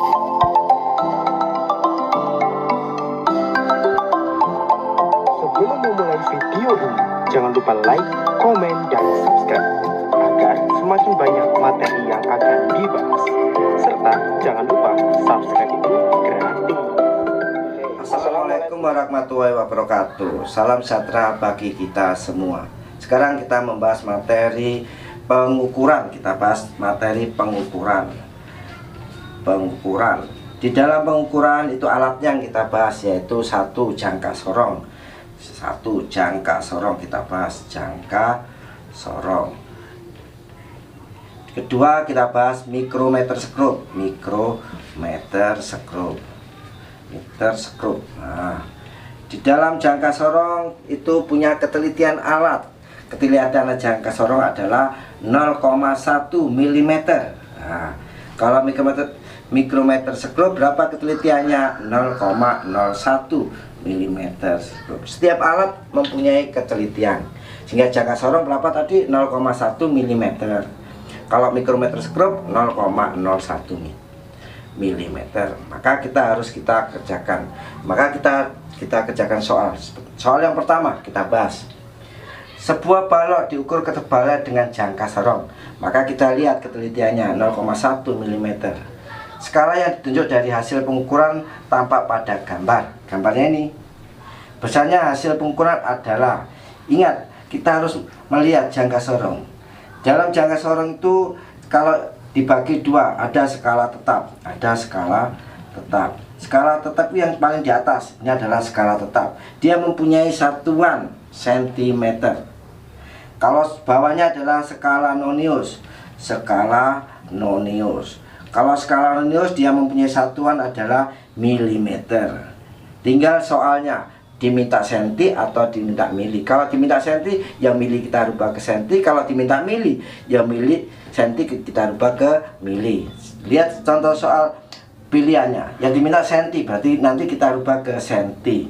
Sebelum memulai video ini, jangan lupa like, komen, dan subscribe agar semakin banyak materi yang akan dibahas. Serta jangan lupa subscribe itu gratis. Assalamualaikum warahmatullahi wabarakatuh. Salam sejahtera bagi kita semua. Sekarang kita membahas materi pengukuran. Kita bahas materi pengukuran. Di dalam pengukuran itu alatnya yang kita bahas, yaitu satu jangka sorong. Kita bahas jangka sorong. Kedua kita bahas mikrometer skrup. Nah, di dalam jangka sorong itu punya ketelitian alat. Ketelitian jangka sorong adalah 0,1 mm. Nah, kalau mikrometer skrup berapa ketelitiannya? 0,01 mm. Setiap alat mempunyai ketelitian. Sehingga jangka sorong berapa tadi? 0,1 mm. Kalau mikrometer skrup 0,01 mm. Maka kita kerjakan. Maka kita kerjakan soal yang pertama kita bahas. Sebuah balok diukur ketebalan dengan jangka sorong. Maka kita lihat ketelitiannya 0,1 mm. Skala yang ditunjuk dari hasil pengukuran tampak pada gambarnya ini. Besarnya hasil pengukuran adalah, ingat, kita harus melihat jangka sorong. Dalam jangka sorong itu kalau dibagi dua, ada skala tetap, skala tetap yang paling di atas ini adalah skala tetap. Dia mempunyai satuan cm. Kalau bawahnya adalah skala nonius. Kalau skala nonius dia mempunyai satuan adalah milimeter. Tinggal soalnya diminta senti atau diminta mili. Kalau diminta senti, yang mili kita rubah ke senti. Kalau diminta mili, yang mili senti kita rubah ke mili. Lihat contoh soal pilihannya. Yang diminta senti berarti nanti kita rubah ke senti.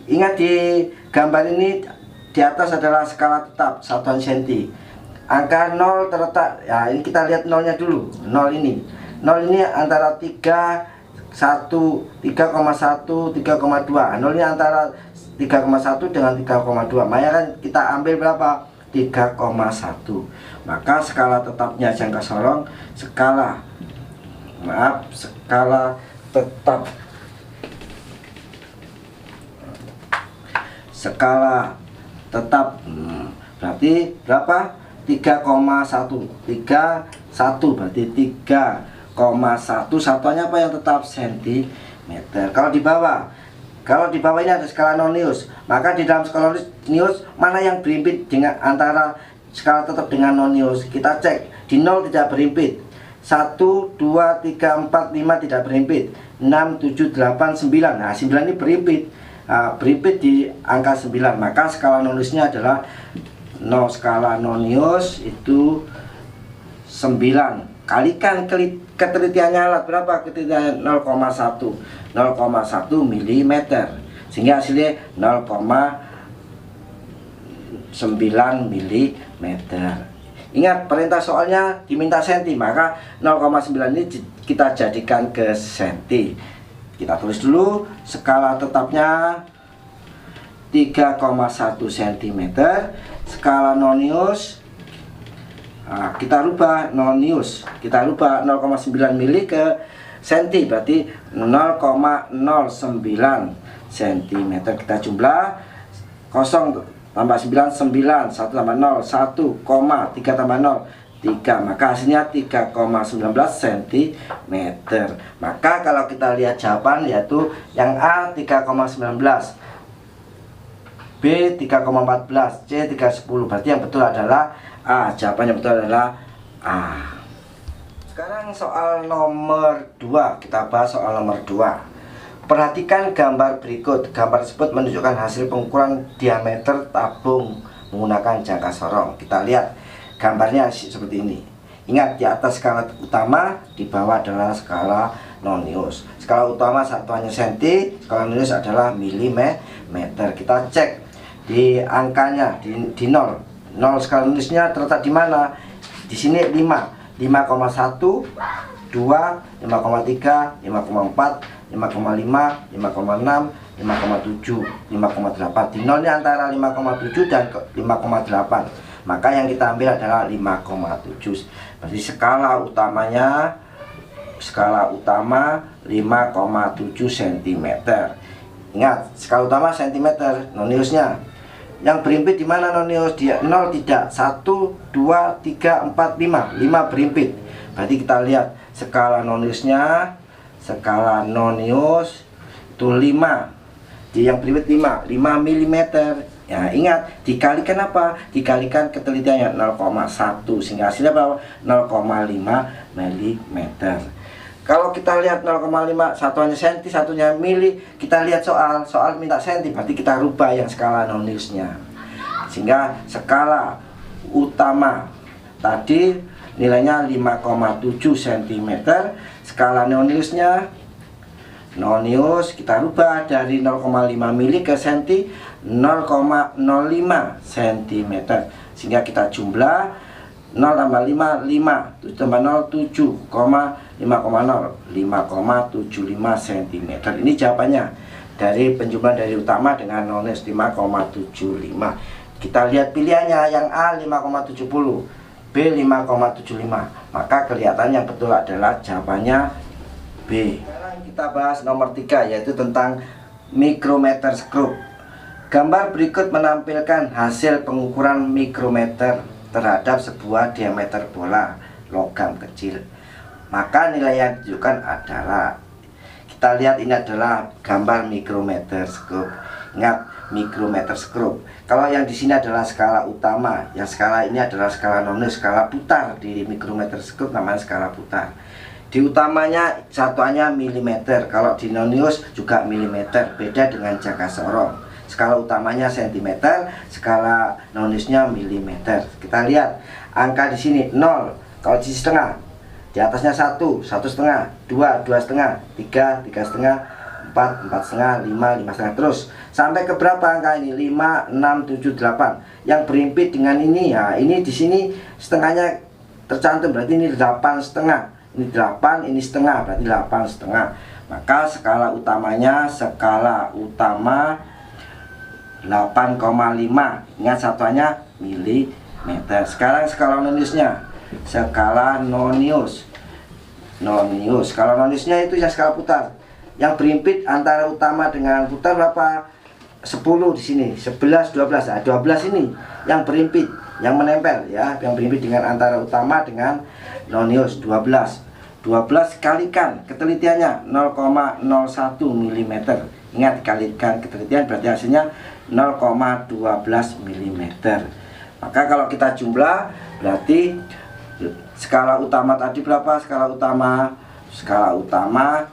Ingat di gambar ini di atas adalah skala tetap satuan senti. Angka 0 terletak, ya ini kita lihat nolnya dulu. 0 ini antara 3,1, 3,2. Nolnya antara 3,1 dengan 3,2. Maka kan kita ambil berapa? 3,1. Maka skala tetapnya jangka sorong, skala tetap berarti berapa? 3,1 berarti 3,1 satuannya apa yang tetap? Sentimeter. Kalau di bawah ini ada skala nonius, maka di dalam skala nonius mana yang berhimpit dengan antara skala tetap dengan nonius? Kita cek. Di 0 tidak berhimpit, 1, 2, 3, 4, 5 tidak berhimpit, 6, 7, 8, 9. Nah 9 ini berhimpit. Berhimpit di angka 9. Maka skala noniusnya adalah skala nonius itu 9. Kalikan ketelitiannya alat berapa? Ketelitiannya 0,1 mm. Sehingga hasilnya 0,9 mm. Ingat perintah soalnya diminta senti, maka 0,9 ini kita jadikan ke senti. Kita tulis dulu skala tetapnya 3,1 cm. Skala nonius, kita rubah 0,9 mili ke senti, berarti 0,09 cm. Kita jumlah 0 tambah 9, 9, 1 tambah 0, 1, 3 tambah 0, 3. Maka hasilnya 3,19 cm. Maka kalau kita lihat jawaban, yaitu yang A 3,19, B 3,14, C 3,10. Berarti yang betul adalah A. Jawaban yang betul adalah A. Sekarang soal nomor 2. Kita bahas soal nomor 2. Perhatikan gambar berikut. Gambar tersebut menunjukkan hasil pengukuran diameter tabung menggunakan jangka sorong. Kita lihat gambarnya seperti ini. Ingat, di atas skala utama, di bawah adalah skala nonius. Skala utama satuannya senti, skala nonius adalah milimeter. Kita cek di angkanya, di 0. 0 skala noniusnya terletak di mana? Di sini 5,1 5,3, 5,4, 5,5, 5,6, 5,7, 5,8. Di nol ini antara 5,7 dan 5,8. Maka yang kita ambil adalah 5,7. Berarti skala utama 5,7 cm. Ingat, skala utama cm, noniusnya. Yang berimpit di mana nonius? Dia 0 tidak, 1, 2, 3, 4, 5. 5 berimpit. Berarti kita lihat skala noniusnya. Skala nonius itu 5. Jadi yang berimpit 5 mm. Ya, ingat, dikalikan apa? Dikalikan ketelitiannya 0,1 sehingga hasilnya berapa? 0,5 mm. Kalau kita lihat 0,5, satuannya senti, satunya mili, kita lihat soal minta senti, berarti kita rubah yang skala noniusnya. Sehingga skala utama tadi nilainya 5,7 cm, skala nonius kita rubah dari 0,5 mili ke senti 0,05 cm. Sehingga kita jumlah 0 tambah 5, 5, 7 tambah 0, 7, 5,0, 5,75 cm. Ini jawabannya dari penjumlahan dari utama dengan nonius 5,75. Kita lihat pilihannya, yang A 5,70, B 5,75. Maka kelihatan yang betul adalah jawabannya B. Sekarang kita bahas nomor 3, yaitu tentang mikrometer skrup. Gambar berikut menampilkan hasil pengukuran mikrometer terhadap sebuah diameter bola logam kecil. Maka nilai yang ditunjukkan adalah, kita lihat ini adalah gambar mikrometer skrup. Ingat, mikrometer skrup. Kalau yang di sini adalah skala utama, yang skala ini adalah skala nonius, skala putar. Di mikrometer skrup namanya skala putar. Di utamanya satuannya milimeter, kalau di nonius juga milimeter, beda dengan jangka sorong. Skala utamanya cm, skala noniusnya milimeter. Kita lihat angka di sini 0, kalau di sisi tengah, di atasnya 1, 1,5, 2, 2,5, 3, 3,5, 4, 4,5, 5, 5,5, terus sampai ke berapa angka ini? 5, 6, 7, 8. Yang berimpit dengan ini, ya ini di sini setengahnya tercantum, berarti ini 8,5. Ini 8, ini setengah, berarti 8,5. Maka skala utamanya, skala utama 8,5. Ingat satuannya milimeter. Sekarang skala noniusnya, skala nonius. Skala noniusnya itu yang skala putar. Yang berimpit antara utama dengan putar berapa? 10 di sini, 11, 12. Nah, 12 ini yang berimpit, yang menempel ya, yang berimpit dengan antara utama dengan nonius 12. 12 kalikan ketelitiannya 0,01 mm. Ingat, kalikan ketelitian berarti hasilnya 0,12 mm. Maka kalau kita jumlah berarti skala utama tadi berapa? Skala utama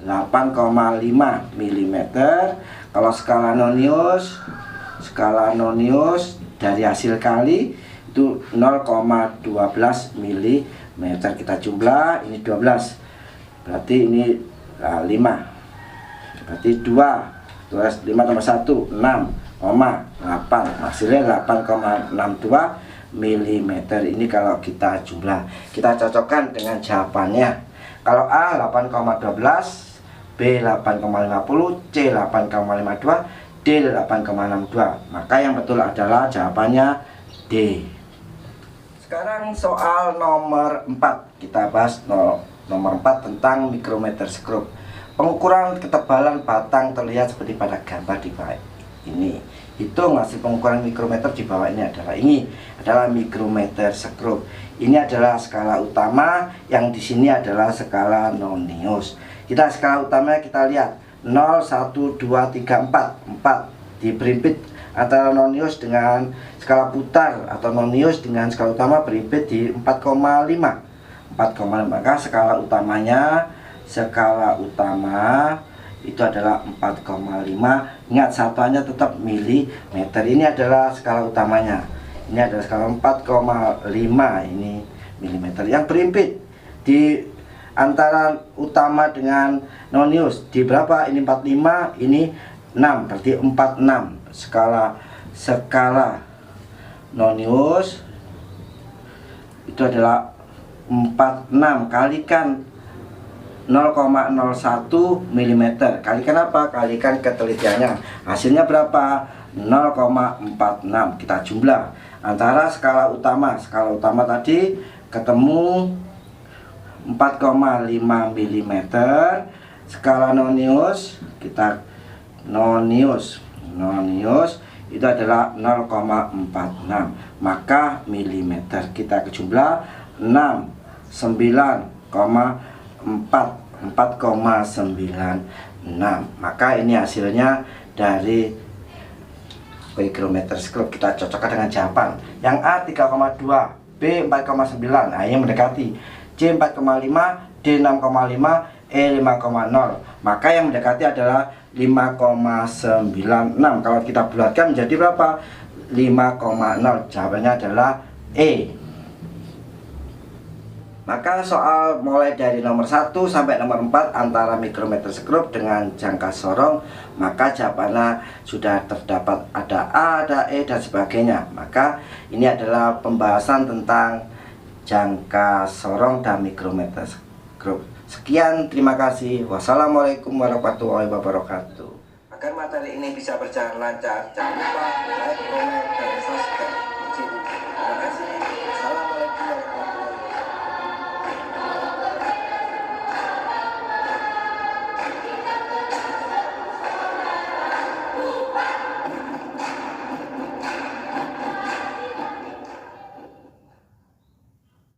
8,5 mm. Kalau skala nonius dari hasil kali itu 0,12 mm. Kita jumlah, ini 12, berarti ini 5, berarti 2, 5 tambah 1, 6,8, hasilnya 8,62 mm. Ini kalau kita jumlah, kita cocokkan dengan jawabannya. Kalau A 8,12, B 8,50, C 8,52, D 8,62. Maka yang betul adalah jawabannya D. Sekarang soal nomor 4. Kita bahas nomor 4 tentang mikrometer skrup. Pengukuran ketebalan batang terlihat seperti pada gambar di bawah ini. Hitung hasil pengukuran mikrometer di bawah ini adalah mikrometer skrup. Ini adalah skala utama, yang di sini adalah skala nonius. Kita skala utamanya kita lihat 0, 1, 2, 3, 4. 4 diberimpit antara nonius dengan skala putar, atau nonius dengan skala utama berimpit di 4,5. Maka skala utama itu adalah 4,5. Ingat, satuannya tetap milimeter. Ini adalah skala utamanya. Ini adalah skala 4,5, ini milimeter. Yang berimpit di antara utama dengan nonius di berapa? Ini 45, ini 6, berarti 46. Skala nonius itu adalah 46, kalikan 0,01 mm. Kalikan apa? Kalikan ketelitiannya. Hasilnya berapa? 0,46. Kita jumlah antara skala utama. Skala utama tadi ketemu 4,5 mm. Skala nonius, kita nonius itu adalah 0,46, maka milimeter. Kita ke jumlah 6, 4,96, maka ini hasilnya dari micrometerscope. Kita cocokkan dengan jawaban. Yang A 3,2, B 4,9, nah ini mendekati. C 4,5, D 6,5, E 5,0. Maka yang mendekati adalah 5,96. Kalau kita bulatkan menjadi berapa? 5,0. Jawabannya adalah E. Maka soal mulai dari nomor 1 sampai nomor 4 antara micrometerscope dengan jangka sorong, maka jawabannya sudah terdapat, ada A, ada E, dan sebagainya. Maka ini adalah pembahasan tentang jangka sorong dan micrometerscope. Sekian, terima kasih. Wassalamualaikum warahmatullahi wabarakatuh. Agar materi ini bisa berjalan lancar, jangan lupa like, comment, dan subscribe.